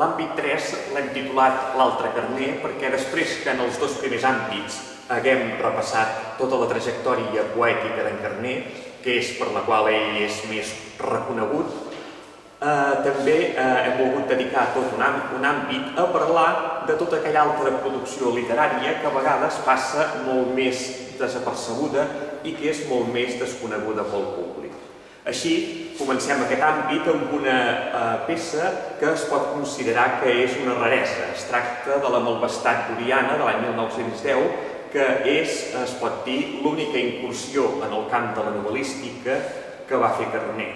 L'àmbit 3 l'hem titulat L'altre Carner perquè després que en els dos primers àmbits haguem repassat tota la trajectòria poètica d'en Carner, que és per la qual ell és més reconegut, també hem volgut dedicar tot un àmbit a parlar de tota aquella altra producció literària que a vegades passa molt més desapercebuda i que és molt més desconeguda pel públic. Així, comencem aquest àmbit amb una peça que es pot considerar que és una raresa. Es tracta de La Malvestat d'Oriana, de l'any 1910, que és, es pot dir, l'única incursió en el camp de la novel·lística que va fer Carner.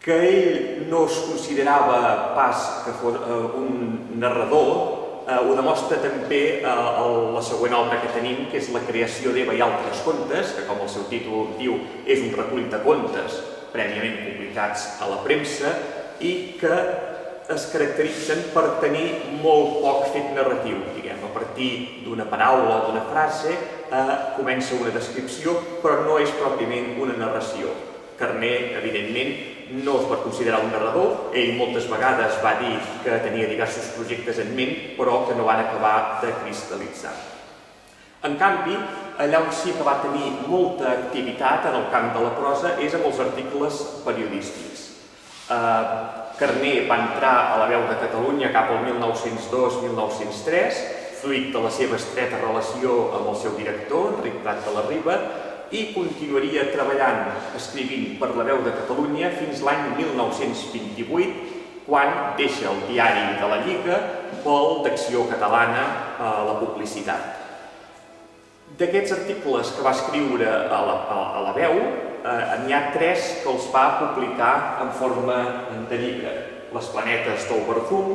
Que ell no es considerava pas que fos un narrador, ho demostra també la següent obra que tenim, que és La creació d'Eva i altres contes, que com el seu títol diu és un recull de contes prèviament publicats a la premsa i que es caracteritzen per tenir molt poc fet narratiu, diguem, a partir d'una paraula o d'una frase comença una descripció, però no és pròpiament una narració. Carner, evidentment, no es pot considerar un narrador. Ell moltes vegades va dir que tenia diversos projectes en ment, però que no van acabar de cristal·litzar. En canvi, allà on sí que va tenir molta activitat en el camp de la prosa és amb els articles periodístics. Carner va entrar a La Veu de Catalunya cap al 1902-1903, fruit de la seva estreta relació amb el seu director, Enric Prat de la Riba, i continuaria treballant, escrivint per La Veu de Catalunya fins l'any 1928, quan deixa el diari de la Lliga pel d'Acció Catalana a la publicitat. D'aquests articles que va escriure a La Veu, n'hi ha 3 que els va publicar en forma de llibre. Les planetes del Verdum,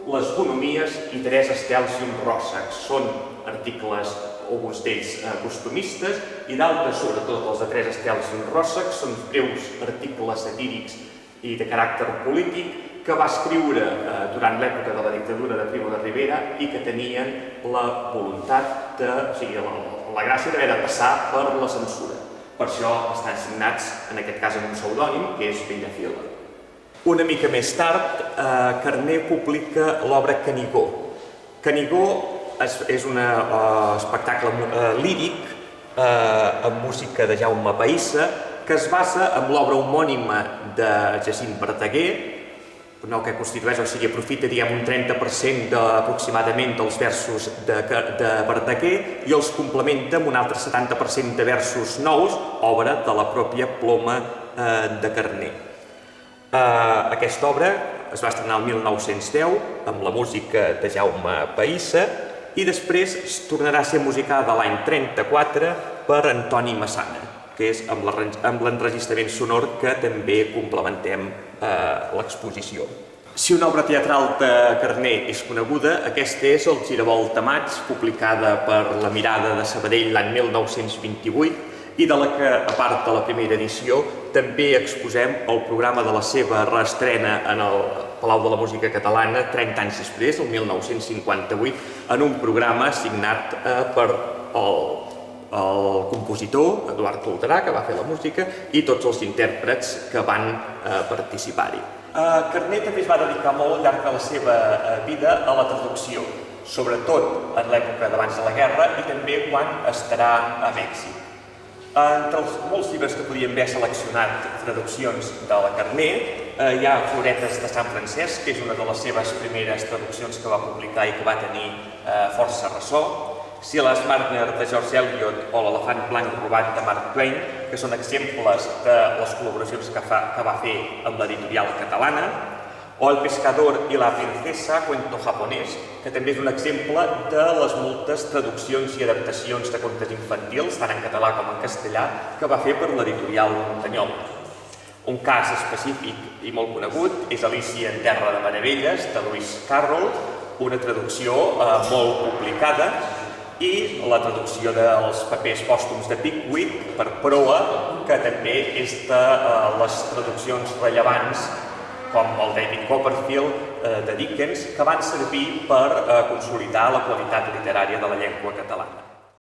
les bonomies i 3 estels i un ròssec. Són articles, alguns d'ells costumistes, i d'altres, sobretot els de 3 estels i un ròssec, són breus articles satírics i de caràcter polític que va escriure durant l'època de la dictadura de Primo de Rivera i que tenien la voluntat de, o sigui, la gràcia d'haver de passar per la censura. Per això estan signats, en aquest cas, amb un pseudònim, que és Bellafila. Una mica més tard, Carner publica l'obra Canigó. Canigó és un espectacle líric amb música de Jaume Pahissa que es basa en l'obra homònima de Jacint Verdaguer, que constitueix, o sigui, aprofita un 30% aproximadament dels versos de Verdaguer i els complementa amb un altre 70% de versos nous, obra de la pròpia ploma de Carner. Aquesta obra es va estrenar el 1910 amb la música de Jaume Pahissa i després tornarà a ser musicada l'any 1934 per Antoni Massana, que és amb l'enregistrament sonor que també complementem l'exposició. Si una obra teatral de Carner és coneguda, aquesta és El Giravolt de maig, publicada per La Mirada de Sabadell l'any 1928, i de la que, a part de la primera edició, també exposem el programa de la seva reestrena en el Palau de la Música Catalana 30 anys després, el 1958, en un programa signat per el compositor, Eduard Toldrà, que va fer la música, i tots els intèrprets que van participar-hi. Carner també es va dedicar molt al llarg de la seva vida a la traducció, sobretot en l'època d'abans de la guerra i també quan estarà a Mèxic. Entre els molts llibres que podíem haver seleccionat traduccions de la Carner, hi ha Floretes de Sant Francesc, que és una de les seves primeres traduccions que va publicar i que va tenir força ressò, Silas Marner de George Eliot o L'elefant blanc robat de Mark Twain, que són exemples de les col·laboracions que va fer amb l'editorial catalana, o El pescador i la princesa, cuento japonès, que també és un exemple de les moltes traduccions i adaptacions de contes infantils, tant en català com en castellà, que va fer per l'editorial Muntanyola. Un cas específic i molt conegut és Alícia en Terra de Meravelles, de Lewis Carroll, una traducció molt publicada, i la traducció dels papers pòstums de Pickwick per Proa, que també és de les traduccions rellevants com el David Copperfield de Dickens, que van servir per consolidar la qualitat literària de la llengua catalana.